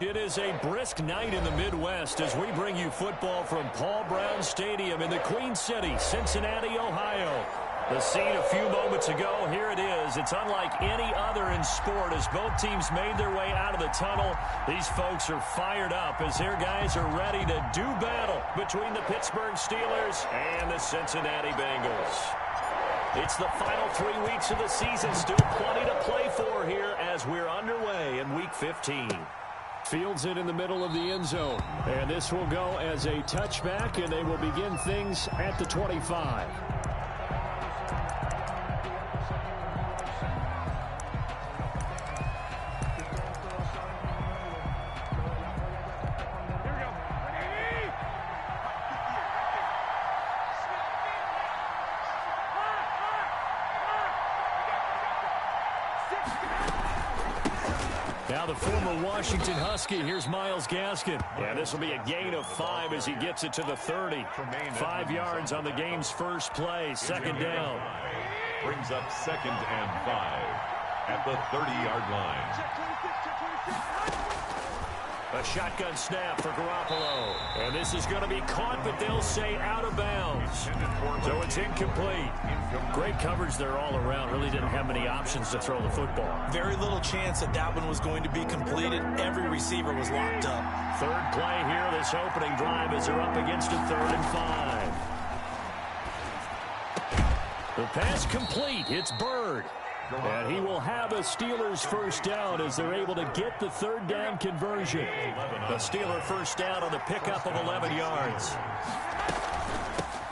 It is a brisk night in the Midwest as we bring you football from Paul Brown Stadium in the Queen City, Cincinnati, Ohio. The scene a few moments ago, here it is. It's unlike any other in sport as both teams made their way out of the tunnel. These folks are fired up as their guys are ready to do battle between the Pittsburgh Steelers and the Cincinnati Bengals. It's the final 3 weeks of the season. Still plenty to play for here as we're underway in Week 15. Fields it in the middle of the end zone. And this will go as a touchback, and they will begin things at the 25. Now the former Washington Husky, here's Myles Gaskin. Yeah, this will be a gain of 5 as he gets it to the 30. 5 yards on the game's first play, second down. Brings up 2nd and 5 at the 30-yard line. A shotgun snap for Garoppolo. And this is going to be caught, but they'll say out of bounds. So it's incomplete. Great coverage there all around. Really didn't have many options to throw the football. Very little chance that that one was going to be completed. Every receiver was locked up. Third play here, this opening drive as they're up against a 3rd and 5. The pass complete. It's Bird. And he will have a Steelers first down as they're able to get the 3rd down conversion. The Steeler first down on the pickup of 11 yards.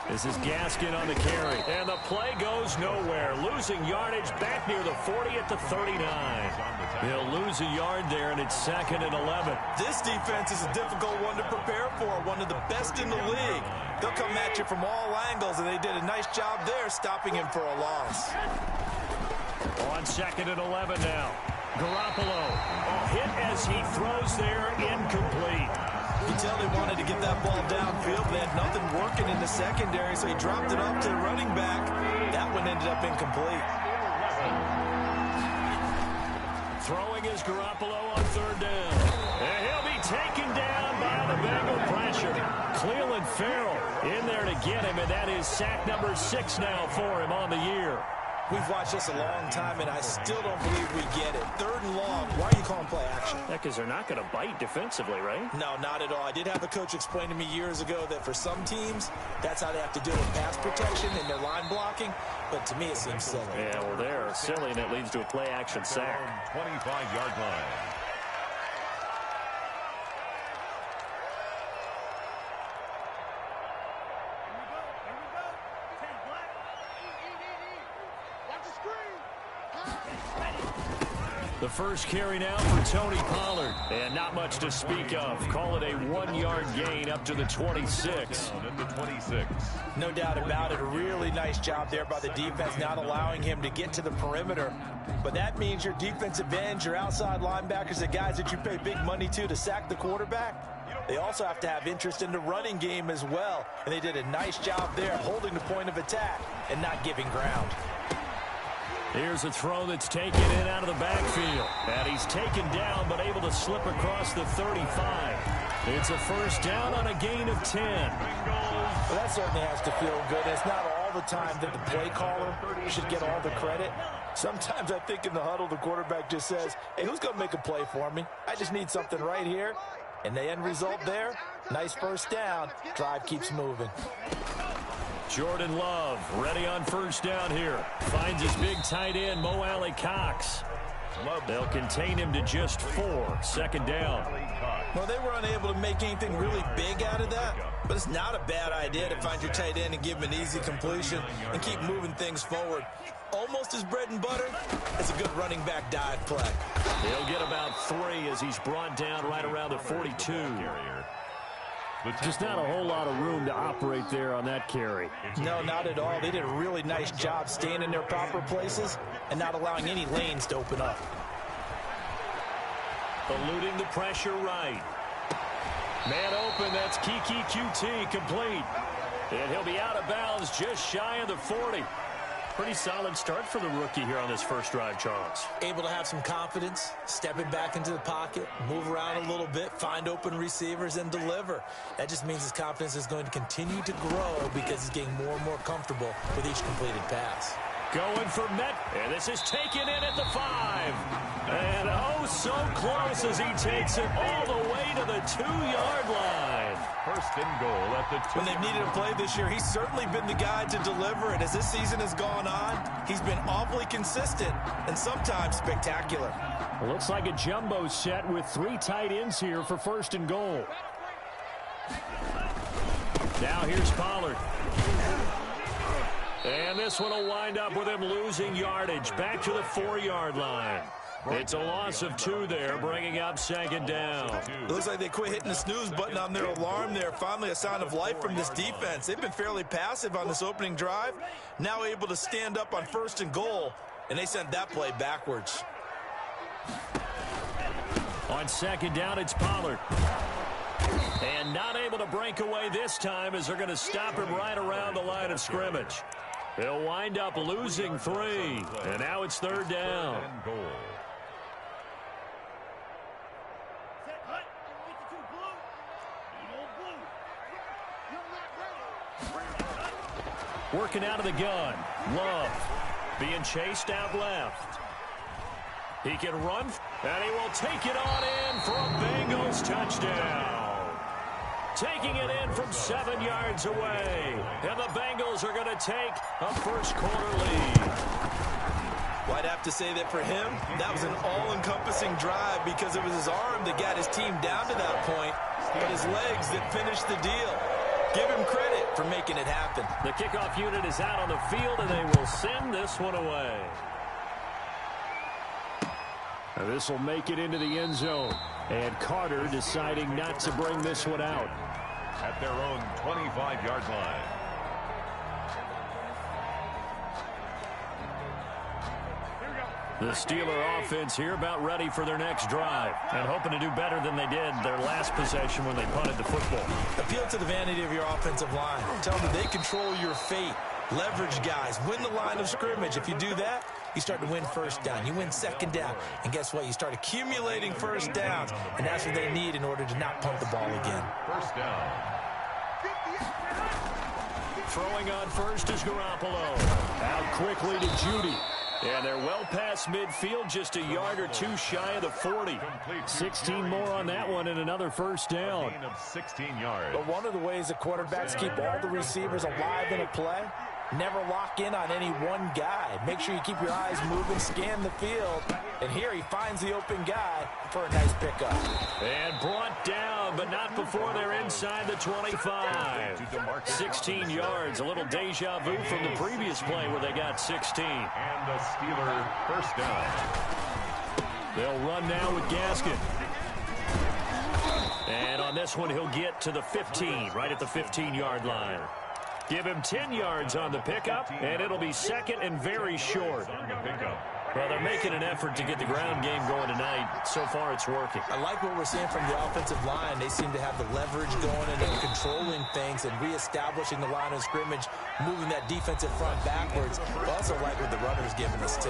This is Gaskin on the carry. And the play goes nowhere. Losing yardage back near the 40 at the 39. He'll lose a yard there, and it's 2nd and 11. This defense is a difficult one to prepare for. One of the best in the league. They'll come at you from all angles, and they did a nice job there stopping him for a loss. On 2nd and 11 now. Garoppolo. A hit as he throws there, incomplete. You can tell they wanted to get that ball downfield. They had nothing working in the secondary, so he dropped it up to the running back. That one ended up incomplete. Throwing is Garoppolo on 3rd down. And he'll be taken down by the Bengal pressure. Cleveland Farrell in there to get him, and that is sack number 6 now for him on the year. We've watched this a long time, and I still don't believe we get it. 3rd and long. Why are you calling play action? Yeah, because they're not going to bite defensively, right? No, not at all. I did have a coach explain to me years ago that for some teams, that's how they have to do it in pass protection and their line blocking. But to me, it seems silly. Yeah, well, they're silly, and it leads to a play action sack. 25-yard line. The first carry now for Tony Pollard. And not much to speak of. Call it a 1-yard gain up to the 26. No doubt about it. A really nice job there by the defense, not allowing him to get to the perimeter. But that means your defensive ends, your outside linebackers, the guys that you pay big money to sack the quarterback, they also have to have interest in the running game as well. And they did a nice job there holding the point of attack and not giving ground. Here's a throw that's taken in out of the backfield. And he's taken down but able to slip across the 35. It's a first down on a gain of 10. Well, that certainly has to feel good. It's not all the time that the play caller should get all the credit. Sometimes I think in the huddle the quarterback just says, hey, who's going to make a play for me? I just need something right here. And the end result there, nice first down. Drive keeps moving. Jordan Love ready on first down here. Finds his big tight end, Mo Alley Cox. They'll contain him to just 4. 2nd down. Well, they were unable to make anything really big out of that, but it's not a bad idea to find your tight end and give him an easy completion and keep moving things forward. Almost his bread and butter. It's a good running back dive play. He'll get about 3 as he's brought down right around the 42. Just not a whole lot of room to operate there on that carry. No, not at all. They did a really nice job staying in their proper places and not allowing any lanes to open up. Eluding the pressure right. Man open, that's Kiki QT complete. And he'll be out of bounds just shy of the 40. Pretty solid start for the rookie here on this first drive, Charles. Able to have some confidence, stepping back into the pocket, move around a little bit, find open receivers, and deliver. That just means his confidence is going to continue to grow because he's getting more and more comfortable with each completed pass. Going for Met, and this is taken in at the 5. And oh, so close as he takes it all the way to the 2-yard line. First and goal at the 2. When they've needed a play this year, he's certainly been the guy to deliver. And as this season has gone on, he's been awfully consistent and sometimes spectacular. Looks like a jumbo set with 3 tight ends here for first and goal. Now here's Pollard. And this one will wind up with him losing yardage back to the 4-yard line. It's a loss of 2 there, bringing up second down. It looks like they quit hitting the snooze button on their alarm there. Finally a sign of life from this defense. They've been fairly passive on this opening drive. Now able to stand up on first and goal, and they sent that play backwards. On second down, it's Pollard. And not able to break away this time as they're going to stop him right around the line of scrimmage. They'll wind up losing 3, and now it's third down. Working out of the gun. Love being chased out left. He can run, and he will take it on in for a Bengals touchdown. Taking it in from 7 yards away. And the Bengals are going to take a first-quarter lead. Well, I'd have to say that for him, that was an all-encompassing drive because it was his arm that got his team down to that point, but his legs that finished the deal. Give him credit for making it happen. The kickoff unit is out on the field, and they will send this one away. This will make it into the end zone. And Carter deciding not to bring this one out. At their own 25-yard line. The Steeler offense here about ready for their next drive and hoping to do better than they did their last possession when they punted the football. Appeal to the vanity of your offensive line. Tell them that they control your fate. Leverage guys. Win the line of scrimmage. If you do that, you start to win first down. You win second down. And guess what? You start accumulating first downs. And that's what they need in order to not punt the ball again. First down. Throwing on first is Garoppolo. Out quickly to Judy. And they're well past midfield, just a yard or 2 shy of the 40. 16 more on that one and another first down. Gain of 16 yards. But one of the ways that quarterbacks keep all the receivers alive in a play, never lock in on any one guy. Make sure you keep your eyes moving, scan the field. And here he finds the open guy for a nice pickup. And brought down, but not before they're inside the 25. 16 yards, a little deja vu from the previous play where they got 16. And the Steeler first down. They'll run now with Gaskin. And on this one, he'll get to the 15, right at the 15-yard line. Give him 10 yards on the pickup, and it'll be second and very short. Well, they're making an effort to get the ground game going tonight. So far, it's working. I like what we're seeing from the offensive line. They seem to have the leverage going and they're controlling things and reestablishing the line of scrimmage, moving that defensive front backwards. I also like what the runner's giving us, too.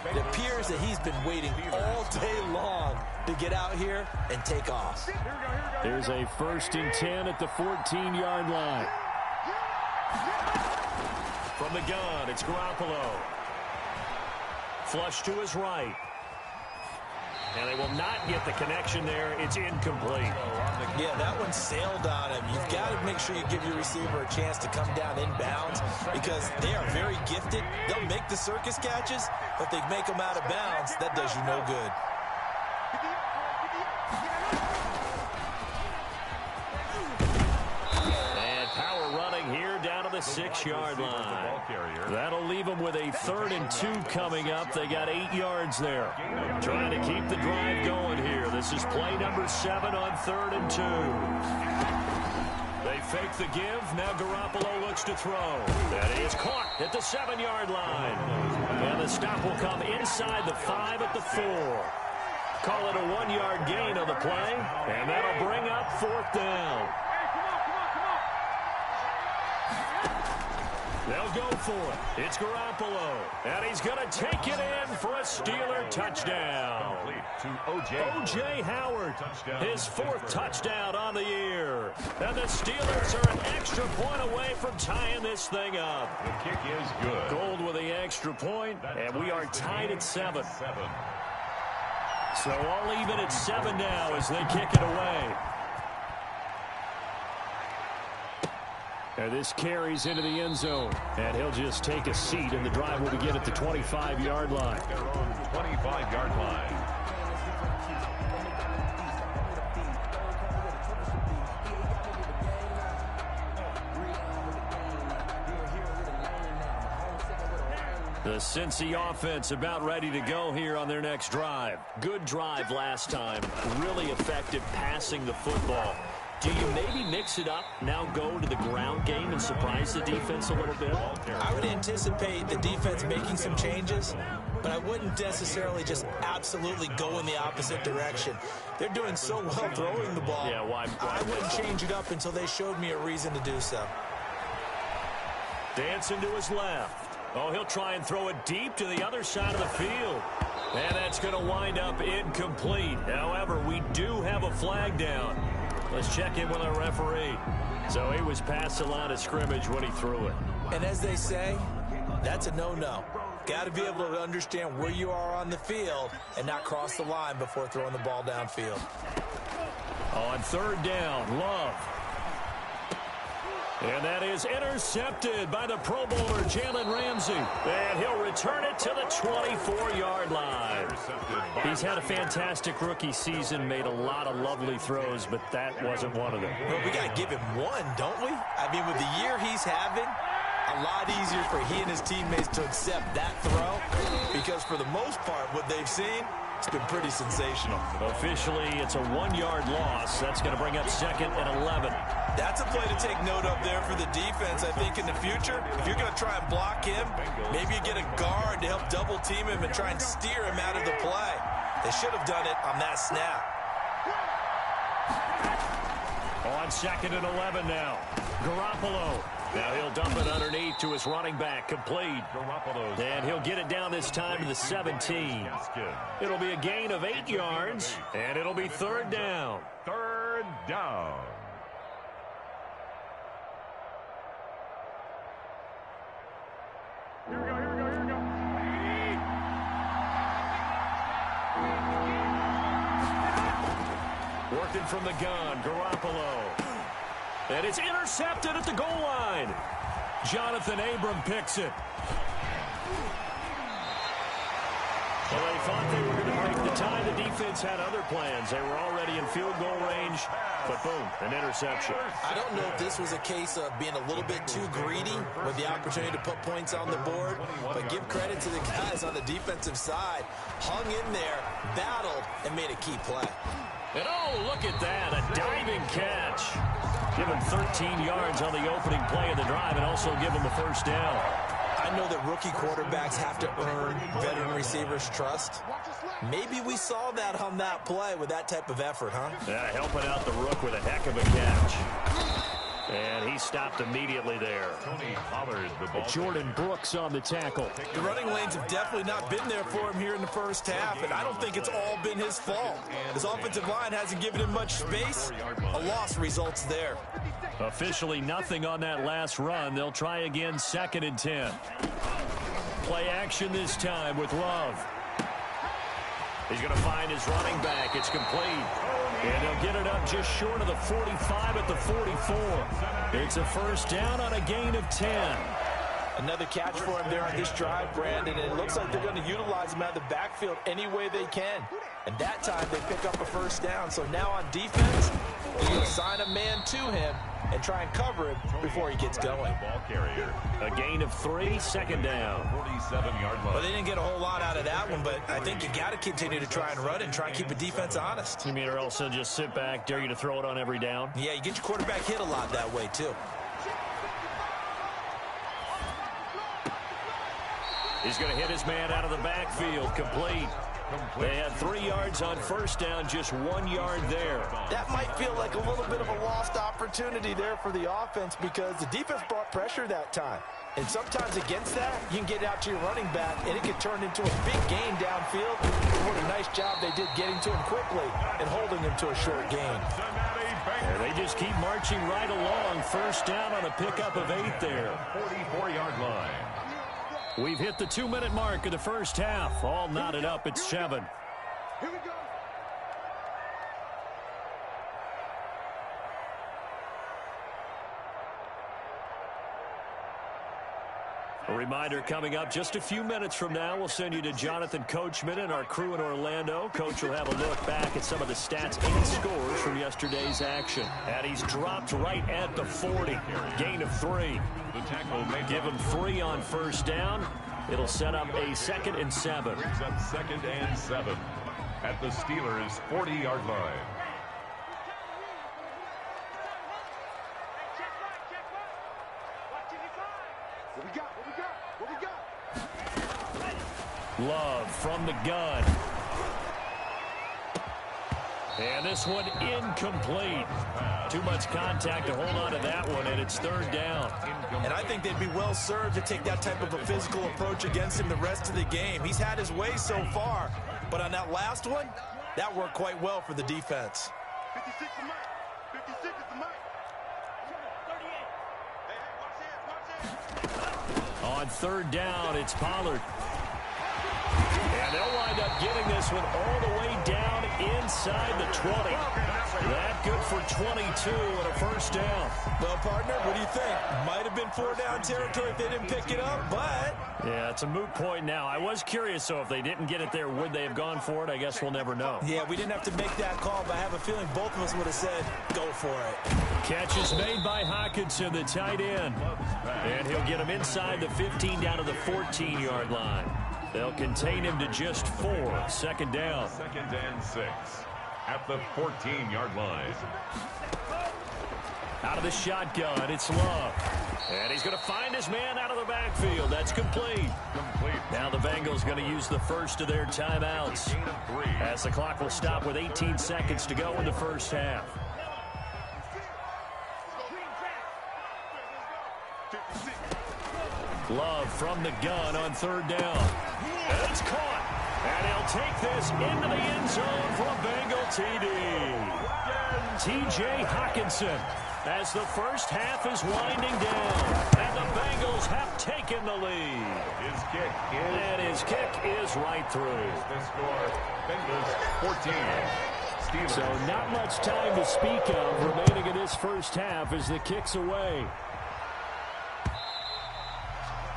It appears that he's been waiting all day long to get out here and take off. There's a 1st and 10 at the 14-yard line. From the gun, it's Garoppolo. Flush to his right. And they will not get the connection there. It's incomplete. Yeah, that one sailed on him. You've got to make sure you give your receiver a chance to come down inbounds because they are very gifted. They'll make the circus catches, but if they make them out of bounds, that does you no good. The 6-yard line. That'll leave them with a 3rd and 2 coming up. They got 8 yards there. Trying to keep the drive going here. This is play number 7 on 3rd and 2. They fake the give. Now Garoppolo looks to throw. That is caught at the 7-yard line. And the stop will come inside the 5 at the 4. Call it a 1-yard gain on the play. And that'll bring up 4th down. They'll go for it. It's Garoppolo. And he's going to take it in for a Steeler touchdown. To O.J. Howard, his 4th touchdown on the year. And the Steelers are an extra point away from tying this thing up. The kick is good. Gold with the extra point, and we are tied at 7. So all even at 7 now as they kick it away. And this carries into the end zone. And he'll just take a seat, and the drive will begin at the 25-yard line. Their own 25-yard line. The Cincy offense about ready to go here on their next drive. Good drive last time. Really effective passing the football. Do you maybe mix it up, now go to the ground game and surprise the defense a little bit? I would anticipate the defense making some changes, but I wouldn't necessarily just absolutely go in the opposite direction. They're doing so well throwing the ball. Yeah, why I wouldn't change it up until they showed me a reason to do so. Dancing to his left. Oh, he'll try and throw it deep to the other side of the field. And that's going to wind up incomplete. However, we do have a flag down. Let's check in with our referee. So he was past the line of scrimmage when he threw it. And as they say, that's a no-no. Got to be able to understand where you are on the field and not cross the line before throwing the ball downfield. On 3rd down, Love. And that is intercepted by the Pro Bowler, Jalen Ramsey. And he'll return it to the 24-yard line. He's had a fantastic rookie season, made a lot of lovely throws, but that wasn't one of them. Well, we got to give him one, don't we? I mean, with the year he's having, a lot easier for he and his teammates to accept that throw because for the most part, what they've seen, it's been pretty sensational. Officially, it's a 1-yard loss. That's going to bring up 2nd and 11. That's a play to take note of there for the defense, I think, in the future. If you're going to try and block him, maybe you get a guard to help double-team him and try and steer him out of the play. They should have done it on that snap. On 2nd and 11 now. Garoppolo. Now he'll dump it underneath to his running back, complete. And he'll get it down this time to the 17. It'll be a gain of 8 yards, and it'll be 3rd down. 3rd down. Here we go. Working from the gun, Garoppolo. And it's intercepted at the goal line. Jonathan Abram picks it. Well, they thought they were going to break the tie. The defense had other plans. They were already in field goal range, but boom, an interception. I don't know if this was a case of being a little bit too greedy with the opportunity to put points on the board, but give credit to the guys on the defensive side. Hung in there, battled, and made a key play. And oh, look at that, a diving catch. Give him 13 yards on the opening play of the drive and also give him the 1st down. I know that rookie quarterbacks have to earn veteran receivers' trust. Maybe we saw that on that play with that type of effort, huh? Yeah, helping out the rook with a heck of a catch. And he stopped immediately there. Tony Pollard, the ball. Jordan Brooks on the tackle. The running lanes have definitely not been there for him here in the 1st half, and I don't think it's all been his fault. His offensive line hasn't given him much space. A loss results there. Officially nothing on that last run. They'll try again, 2nd and 10. Play action this time with Love. He's going to find his running back. It's complete. And they'll get it up just short of the 45 at the 44. It's a 1st down on a gain of 10. Another catch for him there on this drive, Brandon, and it looks like they're going to utilize him out of the backfield any way they can. And that time they pick up a 1st down. So now on defense, you assign a man to him and try and cover him before he gets going. Ball carrier. A gain of 3, 2nd down. 47-yard line. Well, they didn't get a whole lot out of that one, but I think you got to continue to try and run and try and keep the defense honest. You mean or else they'll just sit back, dare you to throw it on every down? Yeah, you get your quarterback hit a lot that way, too. He's going to hit his man out of the backfield, complete. They had 3 yards on first down, just 1 yard there. That might feel like a little bit of a lost opportunity there for the offense because the defense brought pressure that time. And sometimes against that, you can get out to your running back, and it can turn into a big gain downfield. What a nice job they did getting to him quickly and holding him to a short gain. And they just keep marching right along. First down on a pickup of 8 there. 44-yard line. We've hit the 2-minute mark of the first half. All knotted up at 7. Here we go. A reminder coming up just a few minutes from now. We'll send you to Jonathan Coachman and our crew in Orlando. Coach will have a look back at some of the stats and scores from yesterday's action. And he's dropped right at the 40. Gain of 3. Give him 3 on first down. It'll set up a 2nd and 7. Brings up 2nd and 7 at the Steelers' 40-yard line. What we got? Love from the gun. And this one incomplete. Too much contact to hold on to that one, and it's 3rd down. And I think they'd be well served to take that type of a physical approach against him the rest of the game. He's had his way so far, but on that last one, that worked quite well for the defense. 56 is Mike. 56 is the Mike. 38. Hey, watch this. On 3rd down, it's Pollard. And they'll wind up getting this one all the way down inside the 20. That good for 22 and a first down. Well, partner, what do you think? Might have been 4-down territory if they didn't pick it up, but... Yeah, it's a moot point now. I was curious, so if they didn't get it there, would they have gone for it? I guess we'll never know. Yeah, we didn't have to make that call, but I have a feeling both of us would have said, go for it. Catch is made by Hockenson, the tight end. And he'll get him inside the 15 down to the 14-yard line. They'll contain him to just 4. 2nd down. 2nd and 6 at the 14-yard line. Out of the shotgun, it's Love. And he's going to find his man out of the backfield. That's complete. Now the Bengals going to use the first of their timeouts, as the clock will stop with 18 seconds to go in the first half. Love from the gun on 3rd down. And it's caught. And he'll take this into the end zone for a Bengal TD. T.J. Hockenson, as the first half is winding down. And the Bengals have taken the lead. His kick is right through. The score, Bengals 14. Steelers. So not much time to speak of remaining in this first half as the kick's away.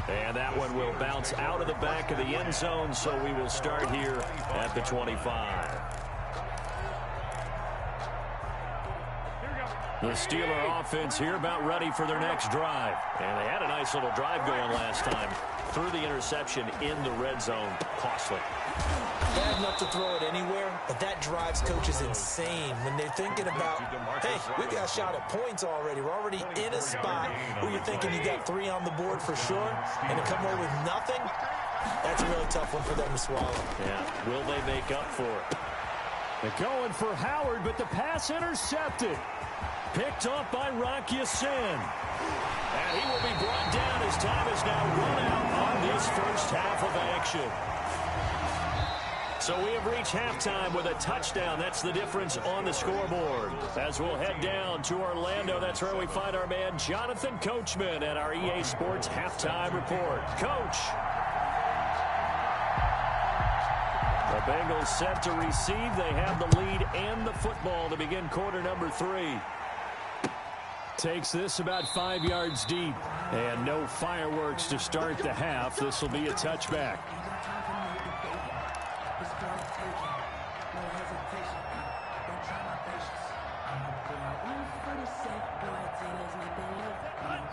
And that one will bounce out of the back of the end zone, so we will start here at the 25. The Steeler offense here about ready for their next drive. And they had a nice little drive going last time. Threw the interception in the red zone. Costly. Bad enough to throw it anywhere, but that drives coaches insane when they're thinking about, hey, we got a shot at points already. We're already in a spot where you're thinking you got 3 on the board for sure, and to come away with nothing, that's a really tough one for them to swallow. Yeah, will they make up for it? They're going for Howard, but the pass intercepted. Picked off by Rocky Sin. And he will be brought down as time is now run out on this first half of action. So we have reached halftime with a touchdown. That's the difference on the scoreboard. As we'll head down to Orlando, that's where we find our man Jonathan Coachman at our EA Sports Halftime Report. Coach. The Bengals set to receive. They have the lead and the football to begin quarter number 3. Takes this about 5 yards deep. And no fireworks to start the half. This will be a touchback.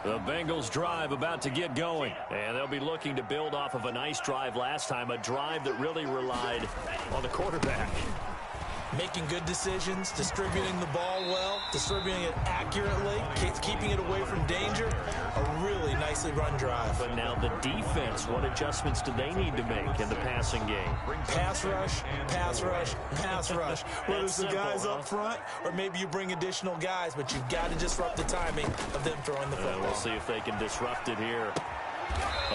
The Bengals drive about to get going, and they'll be looking to build off of a nice drive last time, a drive that really relied on the quarterback. Making good decisions, distributing the ball well, distributing it accurately, keeping it away from danger. A really nicely run drive. But now the defense, what adjustments do they need to make in the passing game? Pass rush, pass rush, pass rush. Whether it's the guys up front or maybe you bring additional guys, but you've got to disrupt the timing of them throwing the football. We'll see if they can disrupt it here.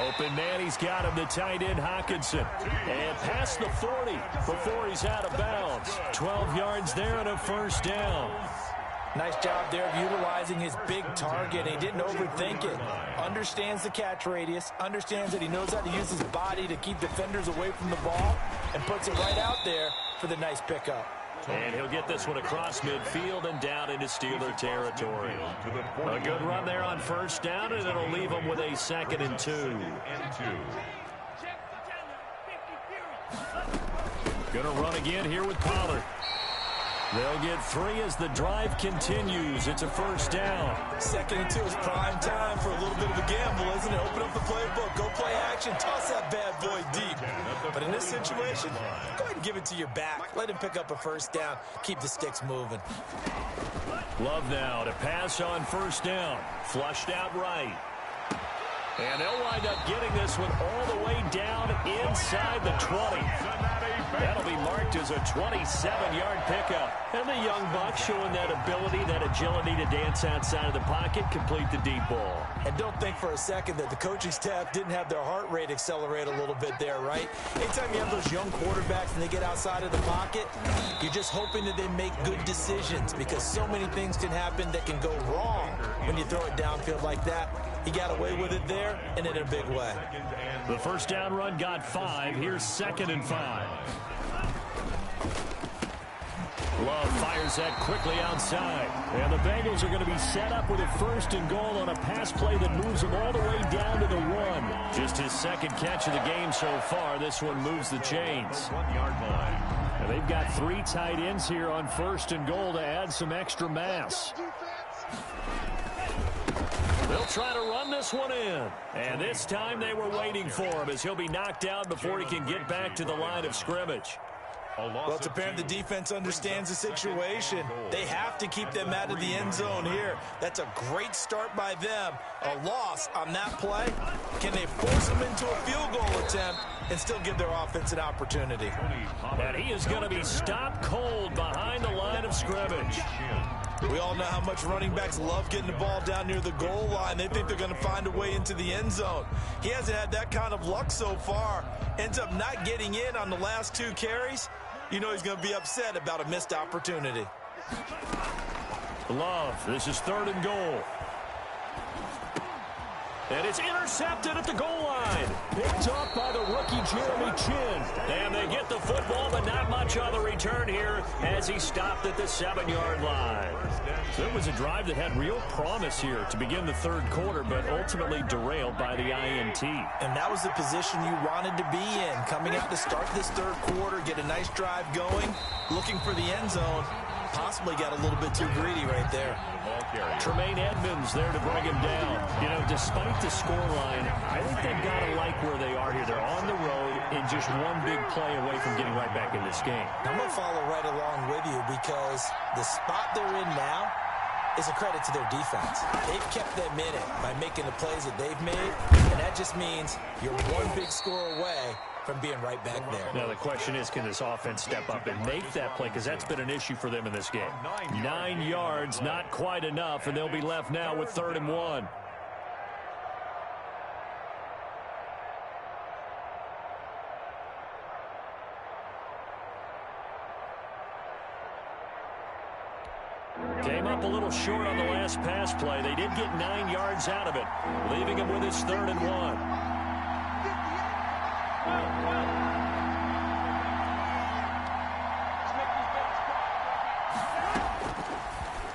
Open man, he's got him, the tight end Hockenson. And past the 40 before he's out of bounds. 12 yards there and a first down. Nice job there of utilizing his big target. He didn't overthink it. Understands the catch radius. Understands that he knows how to use his body to keep defenders away from the ball. And puts it right out there for the nice pickup. And he'll get this one across midfield and down into Steeler territory. A good run there on first down, and it'll leave him with a 2nd and 2. Gonna run again here with Pollard. They'll get 3 as the drive continues. It's a first down. 2nd and 2 is prime time for a little bit of a gamble, isn't it? Open up the playbook, go play action, toss that bad boy deep. But in this situation, go ahead and give it to your back. Let him pick up a first down. Keep the sticks moving. Love now to pass on first down. Flushed out right. And they'll wind up getting this one all the way down inside the 20. That'll be marked as a 27-yard pickup. And the young buck showing that ability, that agility to dance outside of the pocket, complete the deep ball. And don't think for a second that the coaching staff didn't have their heart rate accelerate a little bit there, right? Anytime you have those young quarterbacks and they get outside of the pocket, you're just hoping that they make good decisions because so many things can happen that can go wrong when you throw it downfield like that. He got away with it there and in a big way. The first down run got 5. Here's 2nd and 5. Love fires that quickly outside. And the Bengals are going to be set up with a 1st and goal on a pass play that moves them all the way down to the 1. Just his 2nd catch of the game so far. This one moves the chains. 1-yard line. And they've got 3 tight ends here on 1st and goal to add some extra mass. They'll try to run this one in. And this time they were waiting for him as he'll be knocked down before he can get back to the line of scrimmage. Well, it's apparent the defense understands the situation. They have to keep them out of the end zone here. That's a great start by them. A loss on that play. Can they force them into a field goal attempt and still give their offense an opportunity? And he is going to be stopped cold behind the line of scrimmage. We all know how much running backs love getting the ball down near the goal line. They think they're going to find a way into the end zone. He hasn't had that kind of luck so far. Ends up not getting in on the last 2 carries. You know he's going to be upset about a missed opportunity. Love, this is 3rd and goal. And it's intercepted at the goal line. Picked up by the rookie Jeremy Chin. And they get the football, but not much on the return here as he stopped at the 7-yard line. So it was a drive that had real promise here to begin the 3rd quarter, but ultimately derailed by the INT. And that was the position you wanted to be in. Coming out to start this 3rd quarter, get a nice drive going, looking for the end zone. Possibly got a little bit too greedy right there. Tremaine Edmonds there to bring him down. You know, despite the scoreline, I think they've got to like where they are here. They're on the road and just one big play away from getting right back in this game. I'm going to follow right along with you because the spot they're in now is a credit to their defense. They've kept them in it by making the plays that they've made, and that just means you're one big score away from being right back there. Now the question is, can this offense step up and make that play? Because that's been an issue for them in this game. 9 yards, not quite enough, and they'll be left now with 3rd and 1. Came up a little short on the last pass play. They did get 9 yards out of it, leaving him with his 3rd and 1.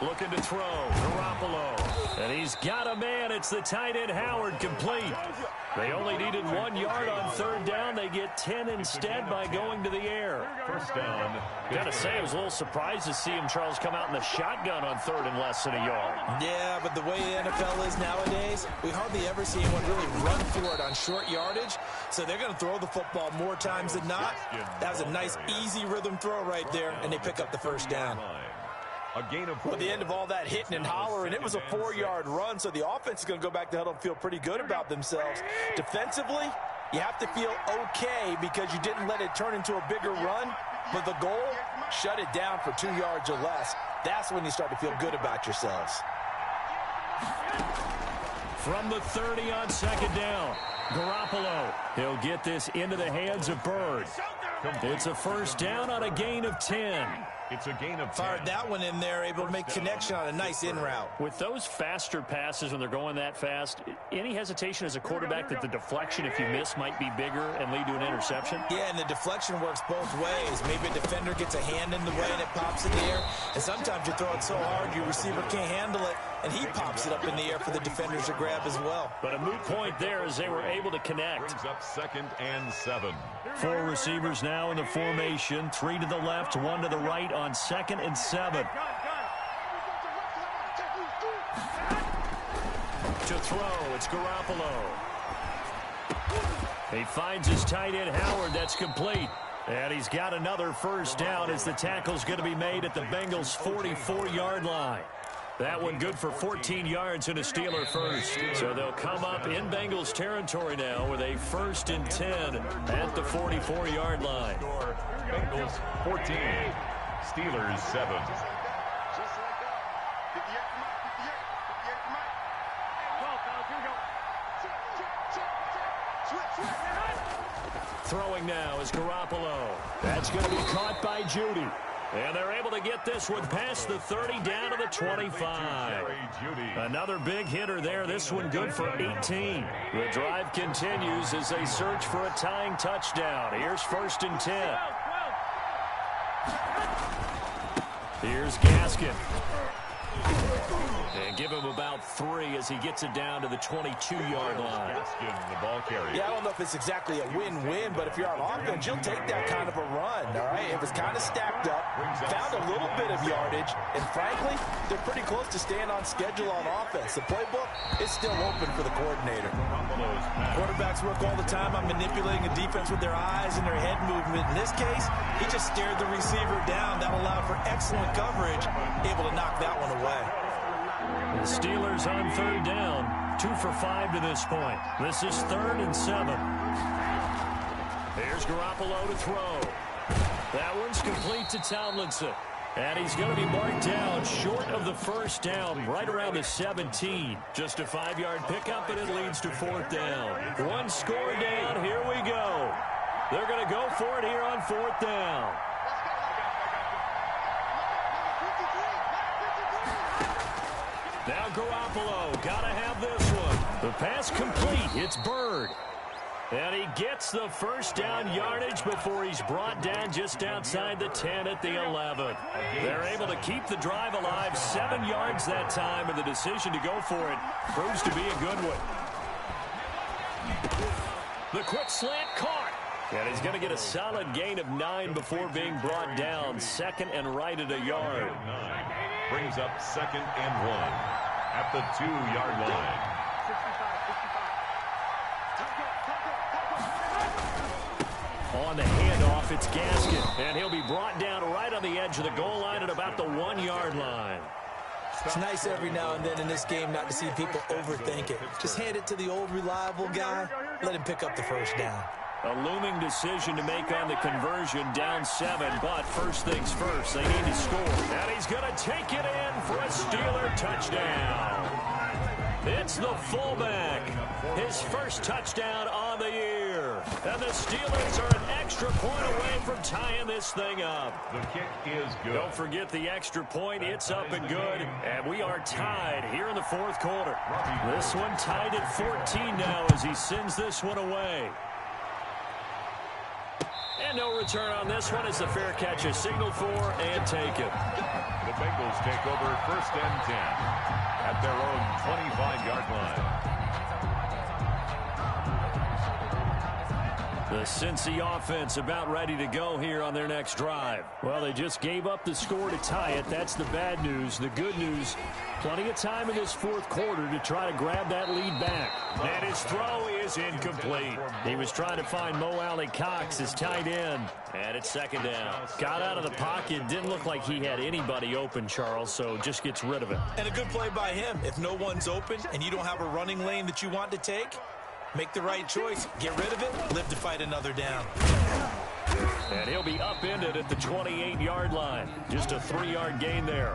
Looking to throw, Garoppolo. And he's got a man. It's the tight end, Howard, complete. They only needed 1 yard on third down. They get 10 instead by going to the air. First down. Got to say, I was a little surprised to see him, Charles, come out in the shotgun on third and less than a yard. Yeah, but the way the NFL is nowadays, we hardly ever see anyone really run for it on short yardage. So they're going to throw the football more times than not. That was a nice, easy rhythm throw right there, and they pick up the first down. A gain of 4. At the end of all that hitting and hollering, it was a 4-yard run, so the offense is going to go back to huddle and feel pretty good about themselves. Defensively, you have to feel okay because you didn't let it turn into a bigger run, but the goal, shut it down for 2 yards or less. That's when you start to feel good about yourselves. From the 30 on second down, Garoppolo. He'll get this into the hands of Bird. It's a first down on a gain of 10. It's a gain of 10. Fired that one in there, able to make connection on a nice in route. With those faster passes when they're going that fast, any hesitation as a quarterback that the deflection, if you miss, might be bigger and lead to an interception? Yeah, and the deflection works both ways. Maybe a defender gets a hand in the way and it pops in the air. And sometimes you throw it so hard your receiver can't handle it, and he pops it up in the air for the defenders to grab as well. But a moot point there as they were able to connect. Brings up 2nd and 7. 4 receivers now in the formation. 3 to the left, 1 to the right on 2nd and 7. To throw, it's Garoppolo. He finds his tight end, Howard. That's complete. And he's got another first down as the tackle's going to be made at the Bengals' 44-yard line. That one good for 14 yards and a Steeler first. So they'll come up in Bengals territory now with a 1st and 10 at the 44-yard line. Bengals 14. Steelers 7. Throwing now is Garoppolo. That's going to be caught by Judy. And they're able to get this one past the 30 down to the 25. Another big hitter there. This one good for 18. The drive continues as they search for a tying touchdown. Here's 1st and 10. Here's Gaskin. And give him about 3 as he gets it down to the 22-yard line. Gaskin, the ball carrier. Yeah, I don't know if it's exactly a win-win, but if you're on offense, you'll take that kind of a run, all right? It was kind of stacked up, found a little bit of yardage, and frankly, they're pretty close to staying on schedule on offense. The playbook is still open for the coordinator. Quarterbacks work all the time on manipulating a defense with their eyes and their head movement. In this case, he just stared the receiver down. That allowed for excellent coverage, able to knock that one away. The Steelers on third down, 2 for 5 to this point. This is 3rd and 7. Here's Garoppolo to throw. That one's complete to Tomlinson. And he's going to be marked down short of the first down, right around the 17. Just a 5-yard pickup, and it leads to 4th down. 1 score down, here we go. They're going to go for it here on 4th down. Now Garoppolo, got to have this one. The pass complete, it's Bird. And he gets the first down yardage before he's brought down just outside the 10 at the 11. They're able to keep the drive alive, 7 yards that time, and the decision to go for it proves to be a good one. The quick slant caught. And he's going to get a solid gain of 9 before being brought down. 2nd and right at a yard. Brings up 2nd and 1 at the 2-yard line. On the handoff, it's Gaskin, and he'll be brought down right on the edge of the goal line at about the 1-yard line. It's nice every now and then in this game not to see people overthink it. Just hand it to the old reliable guy, let him pick up the first down. A looming decision to make on the conversion, down 7, but first things first, they need to score. And he's going to take it in for a Steeler touchdown. It's the fullback, his first touchdown on the year. And the Steelers are an extra point away from tying this thing up. The kick is good. Don't forget the extra point, it's up and good. And we are tied here in the 4th quarter. This one tied at 14 now as he sends this one away. And no return on this one as the fair catch is signaled for and taken. The Bengals take over 1st and 10 at their own 25-yard line. The Cincy offense about ready to go here on their next drive. Well, they just gave up the score to tie it. That's the bad news. The good news, plenty of time in this fourth quarter to try to grab that lead back. And his throw is incomplete. He was trying to find Mo Alley-Cox, his tight end. And it's second down. Got out of the pocket. Didn't look like he had anybody open, Charles, so just gets rid of it. And a good play by him. If no one's open and you don't have a running lane that you want to take, make the right choice. Get rid of it. Live to fight another down. And he'll be upended at the 28-yard line. Just a 3-yard gain there.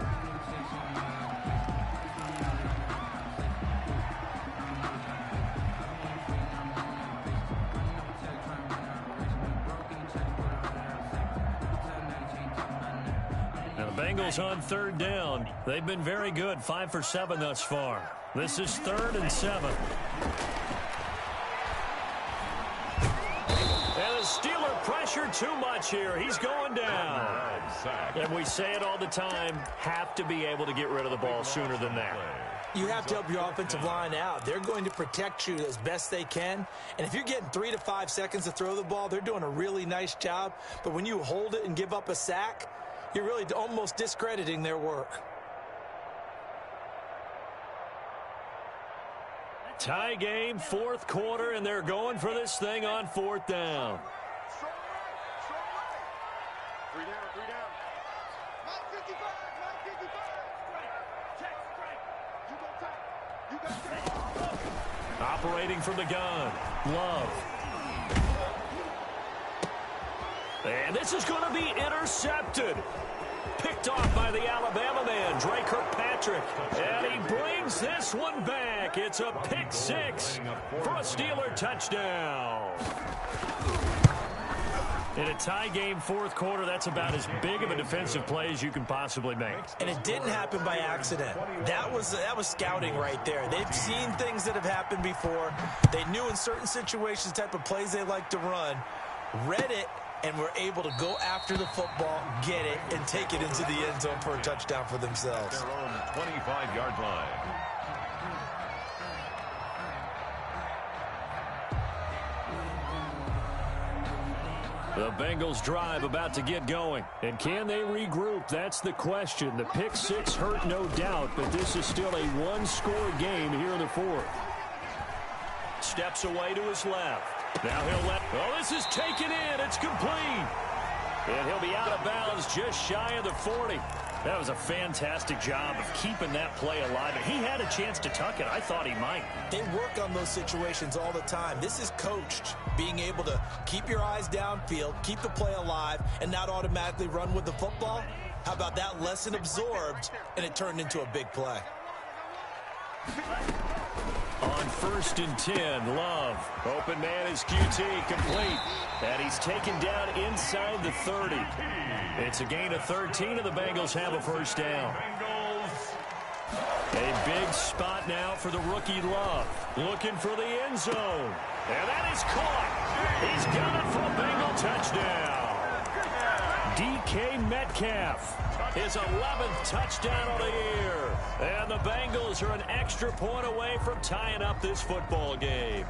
Now the Bengals on third down. They've been very good, 5 for 7 thus far. This is 3rd and 7. Steeler pressure too much here. He's going down. And we say it all the time, have to be able to get rid of the ball sooner than that. You have to help your offensive line out. They're going to protect you as best they can. And if you're getting 3 to 5 seconds to throw the ball, they're doing a really nice job. But when you hold it and give up a sack, you're really almost discrediting their work. Tie game, fourth quarter, and they're going for this thing on 4th down. Three down. 955. You got check. Operating from the gun, Love. And this is going to be intercepted. Picked off by the Alabama man, Dre Kirkpatrick. And he brings this one back. It's a pick 6 for a Steeler touchdown. In a tie game, fourth quarter, that's about as big of a defensive play as you can possibly make. And it didn't happen by accident. That was scouting right there. They've seen things that have happened before. They knew in certain situations the type of plays they like to run, read it, and were able to go after the football, get it, and take it into the end zone for a touchdown for themselves. Their own 25-yard line. The Bengals drive about to get going. And can they regroup? That's the question. The pick 6 hurt, no doubt, but this is still a one-score game here in the fourth. Steps away to his left. Now he'll let... Oh, this is taken in. It's complete. And he'll be out of bounds just shy of the 40. That was a fantastic job of keeping that play alive. And he had a chance to tuck it. I thought he might. They work on those situations all the time. This is coached, being able to keep your eyes downfield, keep the play alive, and not automatically run with the football. How about that lesson absorbed, and it turned into a big play? On 1st and 10, Love. Open man is QT, complete. And he's taken down inside the 30. It's a gain of 13, and the Bengals have a first down. A big spot now for the rookie Love. Looking for the end zone. And that is caught. He's got it for a Bengal touchdown. DK Metcalf. His 11th touchdown of the year. And the Bengals are an extra point away from tying up this football game.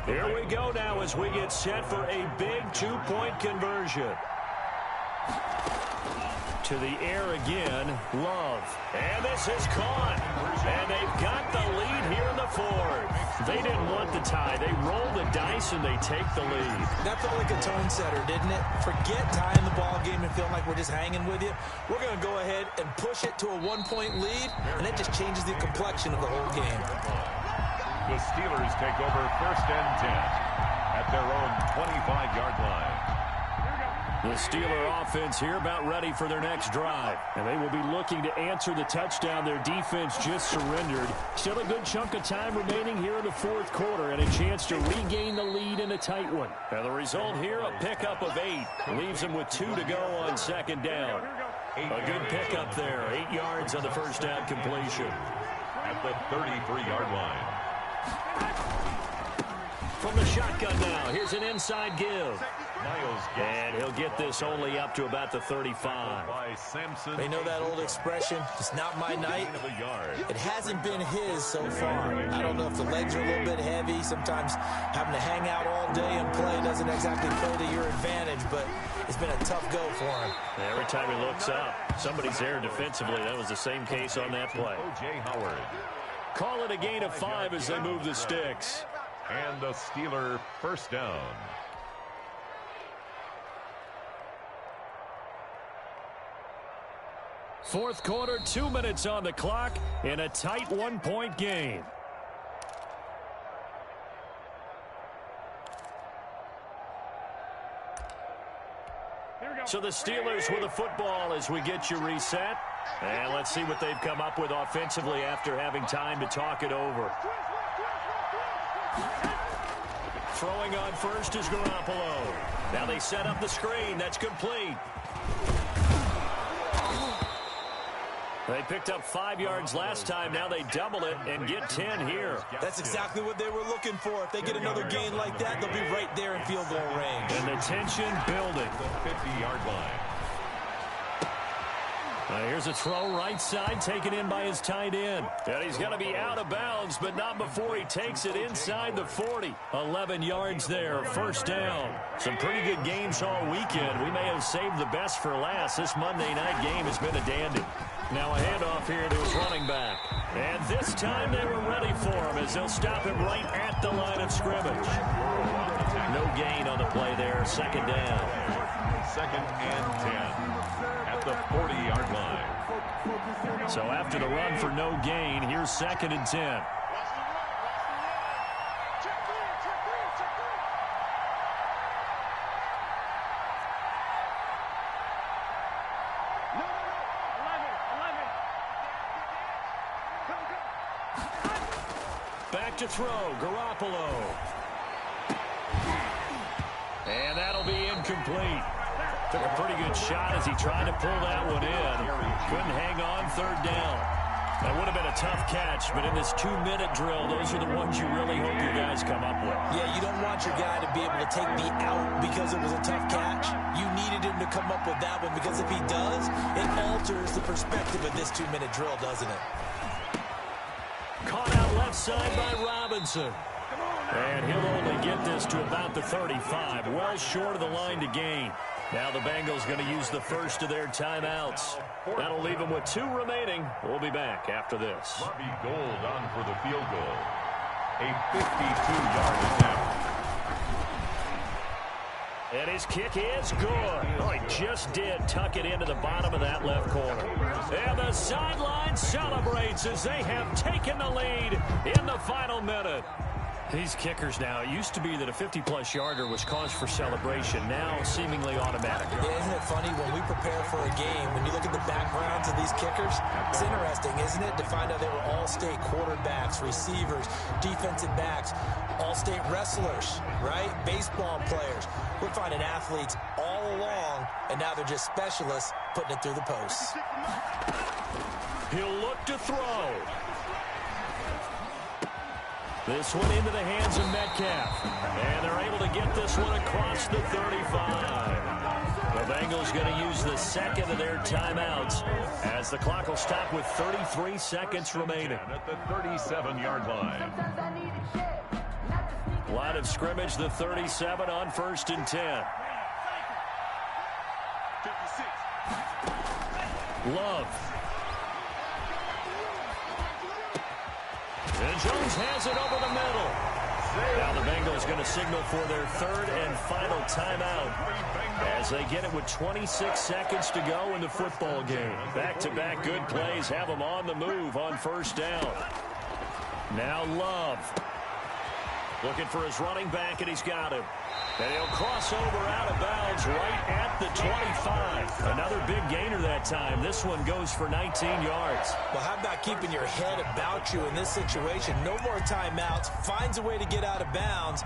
Here we go now as we get set for a big 2-point conversion. To the air again, Love. And this is caught. And they've got the lead here in the fourth. They didn't want the tie. They rolled the dice and they take the lead. That felt like a tone setter, didn't it? Forget tying the ball game and feeling like we're just hanging with you. We're going to go ahead and push it to a 1-point lead, and that just changes the complexion of the whole game. The Steelers take over 1st and 10 at their own 25-yard line. The Steeler offense here about ready for their next drive. And they will be looking to answer the touchdown their defense just surrendered. Still a good chunk of time remaining here in the fourth quarter and a chance to regain the lead in a tight one. And the result here, a pickup of 8. Leaves them with 2 to go on 2nd down. A good pickup there. 8 yards on the first down completion. At the 33-yard line. From the shotgun now, here's an inside give. And he'll get this only up to about the 35. They know that old expression, it's not my night. It hasn't been his so far. I don't know if the legs are a little bit heavy. Sometimes having to hang out all day and play doesn't exactly play to your advantage, but it's been a tough go for him. Every time he looks up, somebody's there defensively. That was the same case on that play. Call it a gain of 5 as they move the sticks. And the Steeler first down. Fourth quarter, 2 minutes on the clock in a tight 1-point game. So the Steelers with the football as we get you reset. And let's see what they've come up with offensively after having time to talk it over. Throwing on first is Garoppolo. Now they set up the screen. That's complete. They picked up 5 yards last time. Now they double it and get 10 here. That's exactly what they were looking for. If they get another gain like that, they'll be right there in field goal range. And the tension building. The 50-yard line. Here's a throw right side, taken in by his tight end. And he's going to be out of bounds, but not before he takes it inside the 40. 11 yards there, first down. Some pretty good games all weekend. We may have saved the best for last. This Monday night game has been a dandy. Now a handoff here to his running back. And this time they were ready for him as they'll stop him right at the line of scrimmage. No gain on the play there, second down. Second and 10 at the 40-yard line. So after the run for no gain, here's second and 10. Back to throw, Garoppolo. And that'll be incomplete. Took a pretty good shot as he tried to pull that one in. Couldn't hang on, third down. That would have been a tough catch, but in this 2-minute drill, those are the ones you really hope your guys come up with. Yeah, you don't want your guy to be able to take the out because it was a tough catch. You needed him to come up with that one because if he does, it alters the perspective of this 2-minute drill, doesn't it? Caught out left side by Robinson. And he'll only get this to about the 35, well short of the line to gain. Now the Bengals going to use the first of their timeouts. That'll leave them with 2 remaining. We'll be back after this. Robbie Gould on for the field goal. A 52-yard attempt. And his kick is good. Oh, he just did tuck it into the bottom of that left corner. And the sideline celebrates as they have taken the lead in the final minute. These kickers now, it used to be that a 50-plus yarder was cause for celebration, now seemingly automatic. Yeah, isn't it funny when we prepare for a game, when you look at the backgrounds of these kickers, it's interesting, isn't it, to find out they were all-state quarterbacks, receivers, defensive backs, all-state wrestlers, right? Baseball players. We're finding athletes all along, and now they're just specialists putting it through the posts. He'll look to throw. This one into the hands of Metcalf. And they're able to get this one across the 35. The Bengals going to use the second of their timeouts as the clock will stop with 33 seconds remaining. At the 37-yard line. Line of scrimmage, the 37 on first and 10. Love. And Jones has it over the middle. Now the Bengals going to signal for their third and final timeout as they get it with 26 seconds to go in the football game. Back-to-back good plays have them on the move on first down. Now Love. Looking for his running back, and he's got him. And he'll cross over out of bounds right at the 25. Another big gainer that time. This one goes for 19 yards. Well, how about keeping your head about you in this situation? No more timeouts. Finds a way to get out of bounds.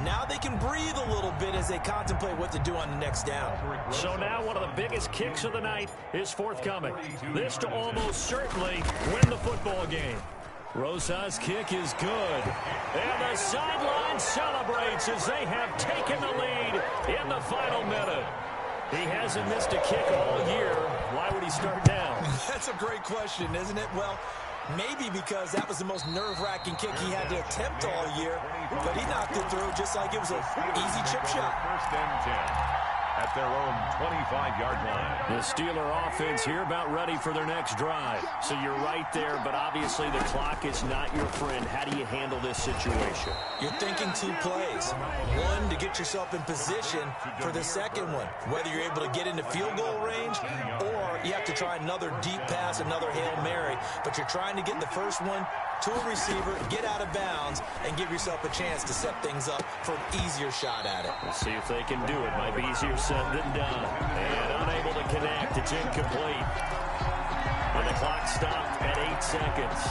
Now they can breathe a little bit as they contemplate what to do on the next down. So now one of the biggest kicks of the night is forthcoming. This to almost certainly win the football game. Rosa's kick is good. And the sideline celebrates as they have taken the lead in the final minute. He hasn't missed a kick all year. Why would he start now? That's a great question, isn't it? Well, maybe because that was the most nerve-wracking kick he had to attempt all year, but he knocked it through just like it was an easy chip shot. First and 10 at their own 25-yard line. The Steeler offense here about ready for their next drive. So you're right there, but obviously the clock is not your friend. How do you handle this situation? You're thinking 2 plays. One, to get yourself in position for the second one, whether you're able to get into field goal range or you have to try another deep pass, another Hail Mary, but you're trying to get the first one to a receiver, get out of bounds, and give yourself a chance to set things up for an easier shot at it. We'll see if they can do it. Might be easier said than done. And unable to connect. It's incomplete. And the clock stopped at 8 seconds.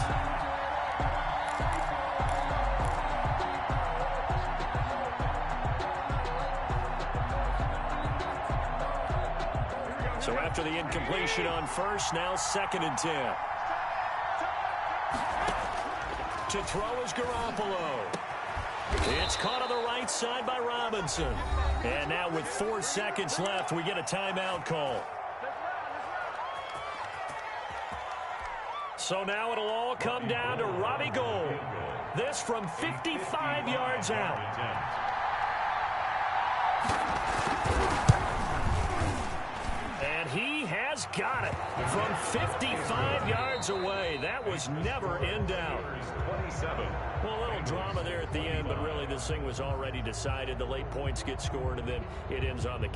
So after the incompletion on first, now 2nd and 10. To throw is Garoppolo. It's caught on the right side by Robinson. And now with 4 seconds left, we get a timeout call. So now it'll all come down to Robbie Gould. This from 55 yards out. And he has got it from 55 yards away. That was never in doubt. 27. Well, a little drama there at the end, but really this thing was already decided. The late points get scored, and then it ends on the